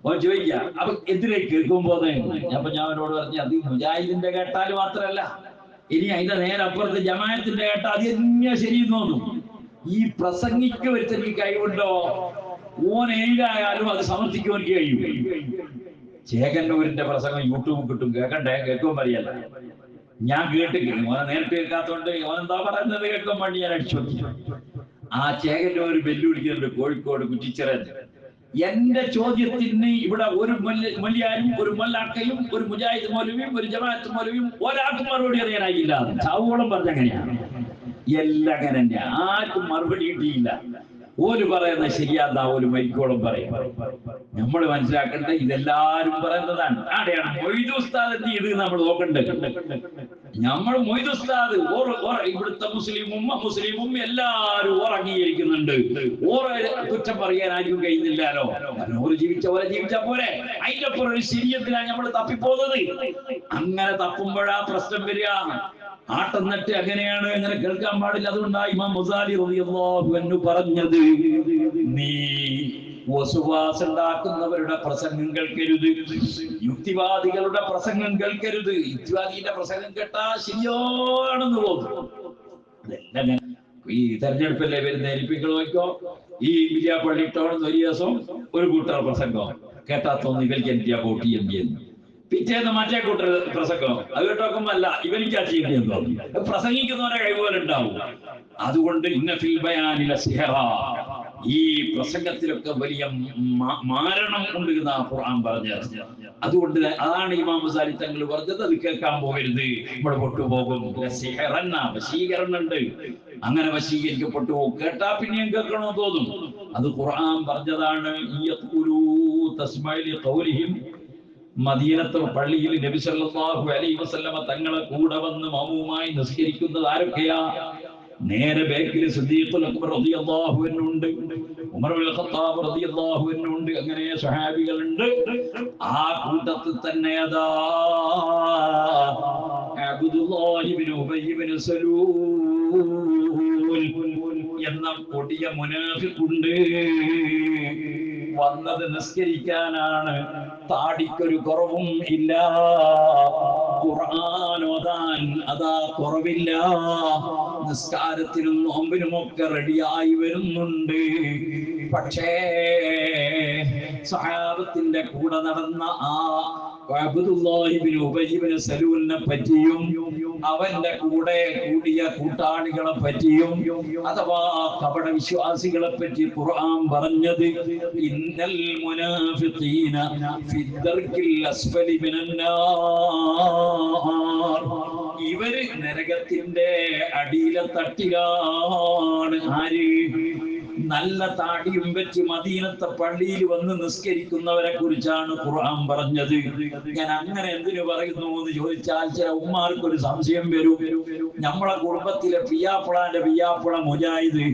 ഓൻ ചോദിക്കാം അപ്പൊ എന്തിനെ കേൾക്കുമ്പോ അപ്പൊ ഞാൻ അവനോട് പറഞ്ഞു അത് മുജാഹിദിന്റെ കേട്ടാൽ മാത്രല്ല, ഇനി അതിന്റെ നേരപ്പുറത്ത് ജമാഅത്തിന്റെ കേട്ടാൽ അത് തന്നെയാ ശരിയെന്ന് തോന്നും. ഈ പ്രസംഗിക്ക് വരുത്തി കഴിവുണ്ടോ? ഓൻ ഏതായാലും അത് സമർത്ഥിക്കുവാൻ കഴിയും. ചേകന്നൂരിന്റെ പ്രസംഗം യൂട്യൂബ് കിട്ടും, കേൾക്കണ്ടേ? കേൾക്കുമ്പോൾ അറിയല്ല. ഞാൻ കേട്ടിരിക്കുന്നു, ഓനെ നേരിട്ട് കേൾക്കാത്തോണ്ട് ഓനെന്താ പറയുന്നത് കേൾക്കാൻ വേണ്ടി ഞാൻ അടിച്ചു നോക്കി. ആ ചേകന്നൂർ വെല്ലുവിളിക്കുന്നുണ്ട് കോഴിക്കോട് കുറ്റിച്ചിറ. എന്റെ ചോദ്യത്തിന് ഇവിടെ ഒരു മൊല്ലിയാരും ഒരു മൊല്ലാക്കയും ഒരു മുജാഹിദ് മൗലവിയും ഒരു ജമാഅത്ത് മൗലവിയും ഒരാൾക്കും മറുപടി അറിയാനായില്ല. ചാവോളം പറഞ്ഞങ്ങനെയാണ്. എല്ലാം അങ്ങനെ തന്നെ, ആർക്കും മറുപടി കിട്ടിയില്ല. ഓര് പറയുന്നത് ശരിയാതാ, ഒരു മൈക്കോളം പറയും. നമ്മൾ മനസ്സിലാക്കേണ്ടത് ഇതെല്ലാരും പറയുന്നതാണ്. ആടെയാണ് മൊയ്ദ് ഉസ്താദ് എന്ത് ചെയ്ത് നമ്മൾ നോക്കണ്ടത്. നമ്മൾ മൊയ്ദ് ഉസ്താദ് ഇവിടുത്തെ മുസ്ലിമും എല്ലാരും അംഗീകരിക്കുന്നുണ്ട്. ഓരോ കുറ്റം പറയാൻ ആർക്കും കഴിയുന്നില്ലല്ലോ. ഓര് ജീവിച്ച പോലെ ജീവിച്ചാ പോരെ. അതിന്റെ അപ്പുറം ഒരു ശരീരത്തിലാണ് നമ്മൾ തപ്പിപ്പോകുന്നത്. അങ്ങനെ തപ്പുമ്പോഴാ പ്രശ്നം വരിക. ആട്ടെന്നിട്ട് അങ്ങനെയാണ്, അങ്ങനെ കേൾക്കാൻ പാടില്ല. അതുകൊണ്ടാണ് ഇമാം ഗസാലി റളിയല്ലാഹു അൻഹു പറഞ്ഞത്, നീ വസുവാസുണ്ടാക്കുന്നവരുടെ പ്രസംഗം കേൾക്കരുത്, യുക്തിവാദികളുടെ പ്രസംഗം കേൾക്കരുത്. യുക്തിവാദിയുടെ പ്രസംഗം കേട്ടാ ശരിയാണെന്ന് തോന്നും. അതെല്ലാം ഈ തെരഞ്ഞെടുപ്പല്ലേ വരുന്ന എരിപ്പികൾ നോക്കോ. ഈ വിജയപ്പള്ളി ടൗൺ ഒരു ദിവസം ഒരു കൂട്ടർ പ്രസംഗം കേട്ടാ തോന്നി ഇവർക്ക് എനിക്ക് വോട്ട് ചെയ്യുന്നു. പിറ്റേന്ന് മറ്റേ കൂട്ടർ പ്രസംഗം അത് കേട്ടോക്കുമ്പോ അല്ല ഇവനിക്ക് ചെയ്യേണ്ടി തോന്നി. പ്രസംഗിക്കുന്നവരെ കഴിവുപോലെ ഉണ്ടാവും. അതുകൊണ്ട് ഇന്നഫിൽ ബയാനില സിഹറ, ഈ പ്രസംഗത്തിലൊക്കെ വലിയ മാരണം ഉണ്ട് എന്നാണ് ഖുർആൻ പറഞ്ഞത്. അതുകൊണ്ട് അതാണ് ഇമാം ഗസാലി തങ്ങൾ പറഞ്ഞത്, അത് കേൾക്കാൻ പോകരുത്, ഇവിടെ പൊട്ടുപോകും. വശീകരണം ഉണ്ട്, അങ്ങനെ വശീകരിക്കപ്പെട്ടു പോകും. കേട്ടാ പിന്നെയും കേൾക്കണമെന്ന് തോന്നും. അത് ഖുർആൻ പറഞ്ഞതാണ്. മദീനത്തെ പള്ളിയിൽ നബി സല്ലല്ലാഹു അലൈഹി വസല്ലമ തങ്ങളെ കൂടെ വന്ന് മഅ്മൂമായി നിസ്കരിക്കുന്നത് ആരൊക്കെയാ? നേരെ ബേക്കിൽ സിദ്ദീഖുൽ അക്ബർ റളിയല്ലാഹു അൻഹു ഉണ്ട്, ഉമർ ഇബ്നുൽ ഖത്താബ് റളിയല്ലാഹു അൻഹു ഉണ്ട്, അങ്ങനെ സ്വഹാബികളുണ്ട്. ആ കൂട്ടത്തിൽ തന്നെ അതാ അബ്ദുല്ലാഹി ഇബ്നു ഉബയ്യ് ഇബ്നു സലൂൽ എന്ന കൊടിയ മുനാഫിഖുണ്ട്. വന്നത് നിസ്കരിക്കാനാണ്, താടിക്കൊരു കുറവും ഇല്ല, ഖുർആൻ ഓതാൻ അതാ കുറവില്ല, നിസ്കാരത്തിനും നോമ്പിനുമൊക്കെ റെഡിയായി വരുന്നുണ്ട്. പക്ഷേ സഹാബത്തിന്റെ കൂടെ നടന്ന ആ അബ്ദുല്ലാഹി ഇബ്നു ഉബയ്യ് ഇബ്നു സലൂലിനെ പറ്റിയും അവന്റെ കൂടെ കൂടിയ കൂട്ടാളികളെ പറ്റിയും അഥവാ കപട വിശ്വാസികളെ പറ്റി ഖുർആൻ പറഞ്ഞത്, ഇന്നൽ മുനാഫിഖീന ഫിദ്ദർക്കിൽ അസ്ഫലി മിനന്നാർ, ഇവര് നരകത്തിന്റെ അടിയിലെ തട്ടിലാണ്. ആര്? നല്ല താടിയും വെച്ച് മദീനത്തെ പള്ളിയിൽ വന്ന് നിസ്കരിക്കുന്നവരെ കുറിച്ചാണ് ഖുർആൻ പറഞ്ഞത്. ഞാൻ അങ്ങനെ എന്തിനു പറയുന്നു എന്ന് ചോദിച്ചാൽ ചില ഉമ്മാർക്കൊരു സംശയം വരും. നമ്മളെ കുടുംബത്തിലെ പിയാപ്പിളാന്റെ പിയാപ്പിള മുജാഹിദ്,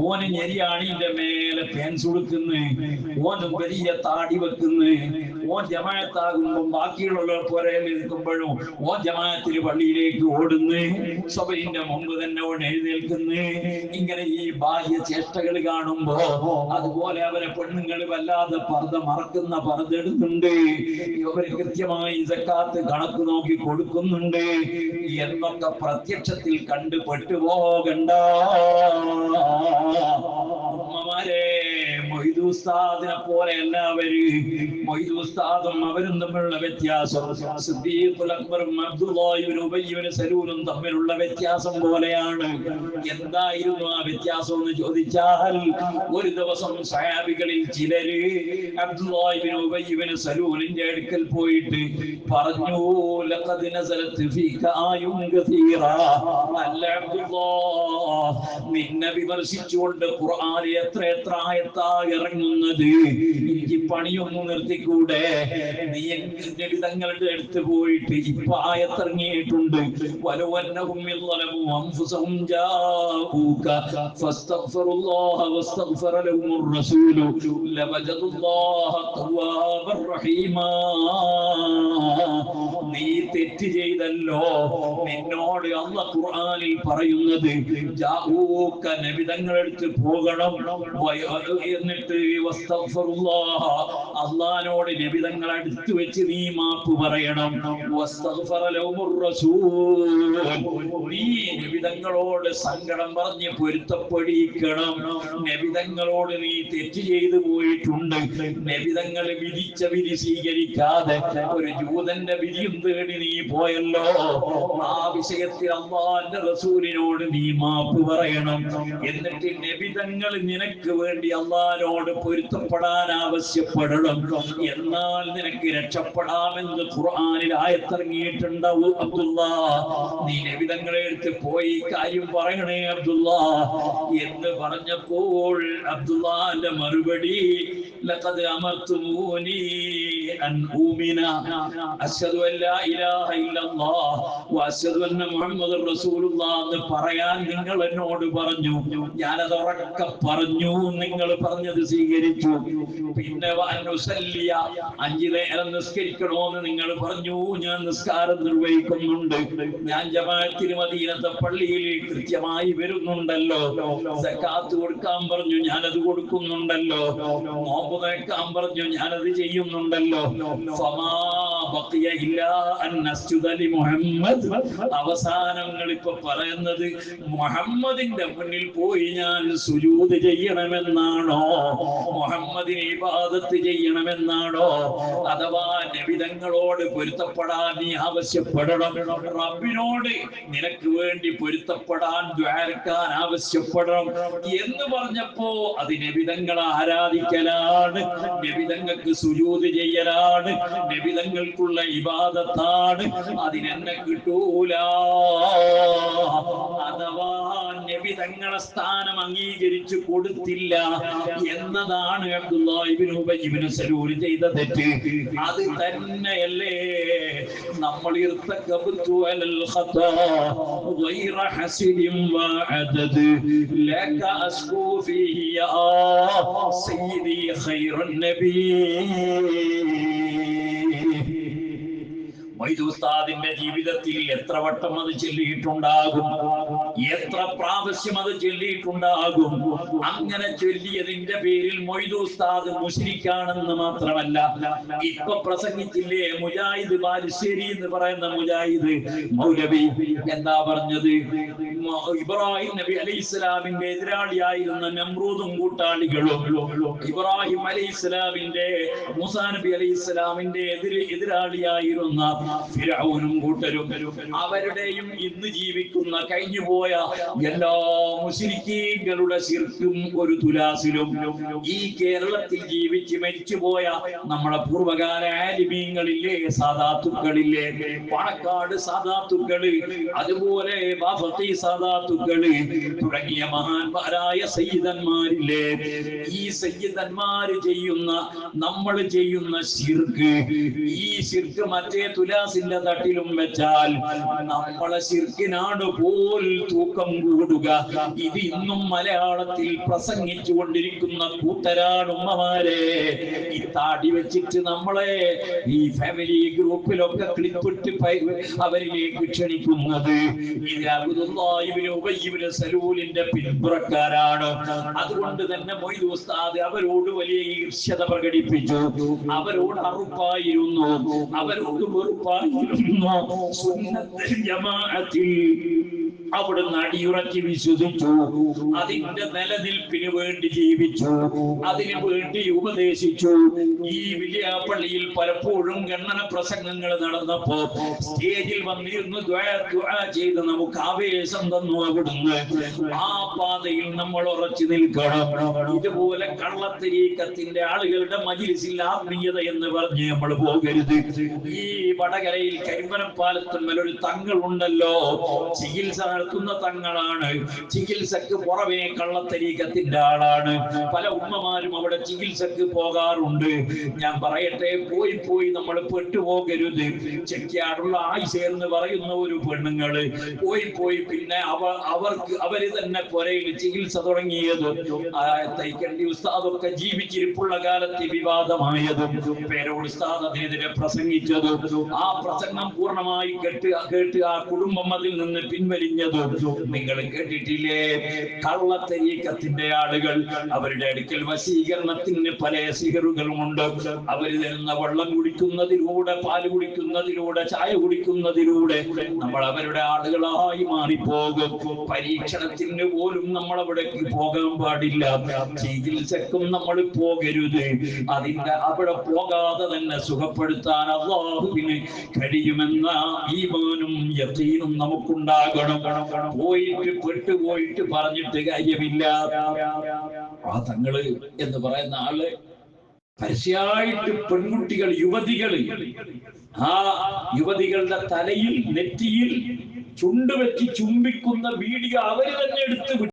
ഓന് ഞെരിയാണിന്റെ മേലെ ഫാൻസ് കൊടുക്കുന്നു, ഓന് വലിയ താടി വെക്കുന്നു, ഓൻ ജമാഅത്താകുമ്പോൾ ബാക്കിയുള്ള പുരയിൽ നിൽക്കുമ്പോഴും ഓൻ ജമാഅത്തിന് പള്ളിയിലേക്ക് ഓടുന്നു, സഭയുടെ മുമ്പ് തന്നെ ഓൻ എഴുന്നേൽക്കുന്നു. ഇങ്ങനെ ഈ ബാഹ്യ ചേഷ്ടകൾ കാണുമ്പോ അതുപോലെ അവരെ പെണ്ണുങ്ങൾ വല്ലാതെ പർദ്ദ മറക്കുന്ന പർദ്ദ ഇടുന്നുണ്ട്, ഇവര് കൃത്യമായി സക്കാത്ത് കണക്ക് നോക്കി കൊടുക്കുന്നുണ്ട് എന്നൊക്കെ പ്രത്യക്ഷത്തിൽ കണ്ടു പെട്ടുപോകണ്ട. ഉമ്മമാരെ, മൊയ്ദ് ഉസ്താദിനെ പോലെ എല്ലാവരും മൊയ്ദ് ഉസ്താദും അവരും തമ്മിലുള്ള വ്യത്യാസം സിദ്ദീഖുൽ അക്ബറും അബ്ദുല്ലാഹി ഇബ്നു ഉബയ്യ് ഇബ്നു സലൂലും തമ്മിലുള്ള വ്യത്യാസം പോലെയാണ്. എന്തായിരുന്നു ആ വ്യത്യാസം എന്ന് ചോദിച്ചാൽ, ഒരു ദിവസം സഹാബികളിൽ ചിലര് അബ്ദുല്ലാഹി ഇബ്നു ഉബയ്യ് ഇബ്നു സലൂലിന്റെ അടുക്കൽ പോയിട്ട് പറഞ്ഞു, ലഖദ് നസലത് ഫീക ആയുൻ കസീറ, അല്ല അബ്ദുല്ലാഹ്, നിന്നെ വിമർശിച്ചുകൊണ്ട് ഖുർആനിൽ എത്ര ആയത്താ ഇറങ്ങുന്നത്, എനിക്ക് പണിയൊന്നും നിർത്തിക്കൂടെ? നീ തങ്ങളുടെ അടുത്ത് പോയിട്ട് ഇപ്പൊ ആയത്തിറങ്ങിയിട്ടുണ്ട്, വലവന്നഹും യളമു അൻഫുസഹും ജാഊക ഫസ്തഗ്ഫിറുല്ലാഹ വസ്തഗ്ഫറ ലഹുമുർ റസൂലു ലവജദുല്ലാഹ തവ്വാബർ റഹീമാ. നീ തെറ്റ് ചെയ്തല്ലോ. നിന്നോട് അല്ലാഹു ഖുർആനിൽ പറയുന്നത് ജാഊക നബിതങ്ങളെടുത്ത് പോകണം, എന്നിട്ട് അള്ളാഹിനോട് നബിതങ്ങളെ അടുത്ത് വെച്ച് നീ മാപ്പ് പറയണം. നീ നബിതങ്ങളോട് സങ്കടം പറഞ്ഞ് പൊരുത്തപ്പെടിക്കണം. നബിതങ്ങളോട് നീ തെറ്റ് ചെയ്തു പോയിട്ടുണ്ട്. നബിതങ്ങൾ വിധിച്ച വിധി സ്വീകരിക്കാതെ ഒരു ജൂതന്റെ വിധിയും തേടി നീ പോയല്ലോ. ആ വിഷയത്തിൽ അല്ലാഹുവിന്റെ റസൂലിനോട് നീ മാപ്പ് പറയണം. എന്നിട്ട് നബിതങ്ങൾ നിനക്ക് വേണ്ടി അല്ലാഹുവിനോട് പൊരുത്തപ്പെടാൻ ആവശ്യപ്പെടണം. എന്നാൽ നിനക്ക് രക്ഷപ്പെടാമെന്ന് ഖുർആനിൽ ആയത്തിറങ്ങിയിട്ടുണ്ടാവും. അബ്ദുല്ലാ, നീ നബിതങ്ങളെ അടുത്ത് പോയി കാര്യം പറയണേ അബ്ദുല്ലാ എന്ന് പറഞ്ഞപ്പോൾ അബ്ദുല്ലാന്റെ മറുപടി ലഖദ് അമർതുമൂനി അൻ ഊമിന അശ്ഹദു അൻ ലാ ഇലാഹ ഇല്ലല്ലാഹ് വ അശ്ഹദു അന്ന മുഹമ്മദുർ റസൂലുള്ളാഹ് എന്ന് പറയാൻ നിങ്ങൾ എന്നോട് പറഞ്ഞു. ഞാനത് ഉറക്കെ പറഞ്ഞു. നിങ്ങൾ പറഞ്ഞത് സ്വീകരിച്ചു. പിന്നെ വഅനുസല്ലിയ 5 നേരം നിസ്കരിക്കണമെന്ന് നിങ്ങൾ പറഞ്ഞു. ഞാൻ നിസ്കാരം നിർവഹിക്കുന്നുണ്ട്. ഞാൻ ജമാഅത്തിന് മദീനത്തെ പള്ളിയിൽ കൃത്യമായി വരുന്നുണ്ടല്ലോ. സക്കാത്ത് കൊടുക്കാൻ പറഞ്ഞു, ഞാനത് കൊടുക്കുന്നുണ്ടല്ലോ. നോമ്പ് നോക്കാൻ പറഞ്ഞു, ഞാനത് ചെയ്യുന്നുണ്ടല്ലോ. ഫമാ ബഖിയ ഇല്ലാ അൻ നസ്ജുദ ലി മുഹമ്മദ്. അവസാനങ്ങൾ ഇപ്പൊ പറയുന്നത് മുഹമ്മദിന്റെ മുന്നിൽ പോയി ഞാൻ സുജൂദ് ചെയ്യണമെന്നാണോ? മുഹമ്മദിനെ ഇബാദത്ത് ചെയ്യണമെന്നാണോ? അഥവാ നബിതങ്ങളോട് പൊരുത്തപ്പെടാൻ നീ ആവശ്യപ്പെടണം. റബ്ബിനോട് നിനക്ക് വേണ്ടി പൊരുത്തപ്പെടാൻ ദ്വാരക്കാൻ ആവശ്യപ്പെടണം എന്ന് പറഞ്ഞപ്പോ അത് നബിതങ്ങളെ ആരാധിക്കലാണ്, നബിതങ്ങൾക്ക് സുജൂദ് ചെയ്യലാണ്, നബിതങ്ങൾക്കുള്ള ഇബാദത്താണ്. അതിനെന്നെ കിട്ടൂല. അഥവാ നബിതങ്ങളെ സ്ഥാനം അംഗീകരിച്ചു കൊടുത്തില്ല എന്നതാണ് അബ്ദുല്ലാഹ് ഇബ്നു ഉബയ്യ് ഇബ്നു സലൂൽ ചെയ്ത തെറ്റ്. അത് തന്നെയല്ലേ നമ്മൾ ഇർതകബ്തു അലൽ ഖതാ ഗൈറ ഹസിബിൻ വഅദദ് ലക അസ്കൂ ഫീഹി യാ സയ്യിദി ഖൈറുൻ നബി. മൊയ്ദ് ഉസ്താദിന്റെ ജീവിതത്തിൽ എത്ര വട്ടം അത് ചൊല്ലിയിട്ടുണ്ടാകും, എത്ര പ്രാവശ്യം അത് ചൊല്ലിയിട്ടുണ്ടാകും. അങ്ങനെ ചൊല്ലിയതിന്റെ പേരിൽ മൊയ്ദ് ഉസ്താദ് മുശ്രിക്കാണെന്ന് മാത്രമല്ല, ഇപ്പൊ പ്രസംഗിച്ചില്ലേ മുജാഹിദ് ബാലുശ്ശേരി എന്ന് പറയുന്ന മുജാഹിദ് മൗലവി എന്താ പറഞ്ഞത്? ഇബ്രാഹിം നബി അലൈഹി ഇസ്ലാമിന്റെ എതിരാളിയായിരുന്ന നമ്രൂദും കൂട്ടാളികളും ഇബ്രാഹിം അലൈഹി ഇസ്ലാമിന്റെ മൂസാ നബി അലൈഹി ഇസ്ലാമിന്റെ എതിരാളിയായിരുന്ന ഫിർഔനും കൂട്ടരും അവരുടെയും ഇന്ന് ജീവിക്കുന്ന കഴിഞ്ഞുപോയ എല്ലാ മുശ്രിക്കീങ്ങളുടെ ശിർക്കും ഒരു തുലാസിലും ഈ കേരളത്തിൽ ജീവിച്ച് മരിച്ചുപോയ നമ്മുടെ പൂർവകാല ആലിമീങ്ങളില്ലേ, സാദാത്തുക്കളില്ലേ, പാണക്കാട് സാദാത്തുക്കള്, അതുപോലെ ബാഫഖി സാദാത്തുക്കള് തുടങ്ങിയ മഹാന്മാരായ സയ്യിദന്മാരില്ലേ, ഈ സയ്യിദന്മാര് ചെയ്യുന്ന നമ്മൾ ചെയ്യുന്ന ശിർക്ക്, ഈ ശിർക്ക് മറ്റേ തുലാസിന്റെ തട്ടിലും വെച്ചാൽ നമ്മളെ ശിർക്കിനാണ് പോൽ തൂക്കം കൂടുക. ഇത് ഇന്നും മലയാളത്തിൽ പ്രസംഗിച്ചു കൊണ്ടിരിക്കുന്ന കൂട്ടരാണ് ഉമ്മമാരെ. ഈ താടി വെച്ചിട്ട് നമ്മളെ ഈ ഫാമിലി ഗ്രൂപ്പിലൊക്കെ ക്ലിപ്പിട്ട് അവരിലേക്ക് ക്ഷണിക്കുന്നത് ഇത് അബ്ദുല്ലാഹ് ഇബ്നു ഉബയ്യ് ഇബ്നു സലൂലിന്റെ പിന്തുണക്കാരാണ്. അതുകൊണ്ട് തന്നെ മൊയ്ദ് ഉസ്താദ് അവരോട് വലിയ ഈർഷ്യത പ്രകടിപ്പിച്ചു, അവരോട് അറുപ്പായിരുന്നു, അവരോട് വെറുപ്പായിരുന്നു. സുന്നത്തുൽ ജമാഅത്തിൽ അവിടുന്ന് അടിയുറച്ച് വിശ്വസിച്ചു, അതിന്റെ നിലനിൽപ്പിന് വേണ്ടി ജീവിച്ചു, അതിനു വേണ്ടി ഉപദേശിച്ചു. ഈ വലിയ പള്ളിയിൽ പലപ്പോഴും ഗണ്ണന പ്രസംഗങ്ങൾ നടന്നപ്പോ സ്റ്റേജിൽ വന്നിരുന്നു ദുആ ചെയ്ത് നമുക്ക് ആവേശം തന്നു അവിടുന്ന്. ആ പാതയിൽ നമ്മൾ ഉറച്ചു നിൽക്കണം. ഇതുപോലെ കള്ളത്തരീക്കത്തിന്റെ ആളുകളുടെ മജ്‌ലിസിൽ ആത്മീയത എന്ന് പറഞ്ഞ് നമ്മൾ പോകരുത്. ഈ വടകരയിൽ കരിമ്പനപ്പാലത്തുമ്മൽ ഒരു തങ്ങൾ ഉണ്ടല്ലോ, ചികിത്സ നടത്തുന്ന തങ്ങളാണ്. ചികിത്സക്ക് പുറമേ കള്ളത്തരീക്കത്തിന്റെ ആളാണ്. പല ഉമ്മമാരും അവിടെ ചികിത്സക്ക് പോകാറുണ്ട്. ഞാൻ പറയട്ടെ, പോയി നമ്മൾ പെട്ടുപോകരുത്. ചെക്കിയാടുള്ള ആയിഷ എന്ന് പറയുന്ന ഒരു പെണ്ണുങ്ങള് പോയി പിന്നെ അവര് തന്നെ പുരയിൽ ചികിത്സ തുടങ്ങിയത്. തൈക്കണ്ടി ഉസ്താദൊക്കെ ജീവിച്ചിരിപ്പുള്ള കാലത്ത് വിവാദമായതും പേരോട് ഉസ്താദ് അതിനെതിരെ പ്രസംഗിച്ചതും ആ പ്രസംഗം പൂർണ്ണമായി കേട്ട് ആ കുടുംബം അതിൽ നിന്ന് പിൻവലിഞ്ഞത് നിങ്ങൾ കേട്ടിട്ടില്ലേ? കള്ളത്തരീക്കത്തിന്റെ ആളുകൾ, അവരുടെ അടുക്കൽ വശീകരണത്തിന് പല സിഹറുകളുമുണ്ട്. അവർ തരുന്ന വെള്ളം കുടിക്കുന്നതിലൂടെ, പാല് കുടിക്കുന്നതിലൂടെ, ചായ കുടിക്കുന്നതിലൂടെ നമ്മൾ അവരുടെ ആളുകളായി മാറിപ്പോകും. പരീക്ഷണത്തിന് പോലും നമ്മൾ അവിടേക്ക് പോകാൻ പാടില്ല. ചികിത്സക്കും നമ്മൾ പോകരുത്. അവിടെ പോകാതെ തന്നെ സുഖപ്പെടുത്താൻ അല്ലാഹുവിന് കഴിയുമെന്ന ഈമാനും യഖീനും നമുക്കുണ്ടാകണം. പോയിട്ട് പെട്ടുപോയിട്ട് പറഞ്ഞിട്ട് കാര്യമില്ല. ആ തങ്ങള് എന്ന് പറയുന്ന ആള് പരസ്യമായിട്ട് പെൺകുട്ടികൾ, യുവതികള്, ആ യുവതികളുടെ തലയിൽ, നെറ്റിയിൽ ചുണ്ടുവെച്ച് ചുംബിക്കുന്ന വീഡിയോ അവര് തന്നെ എടുത്ത്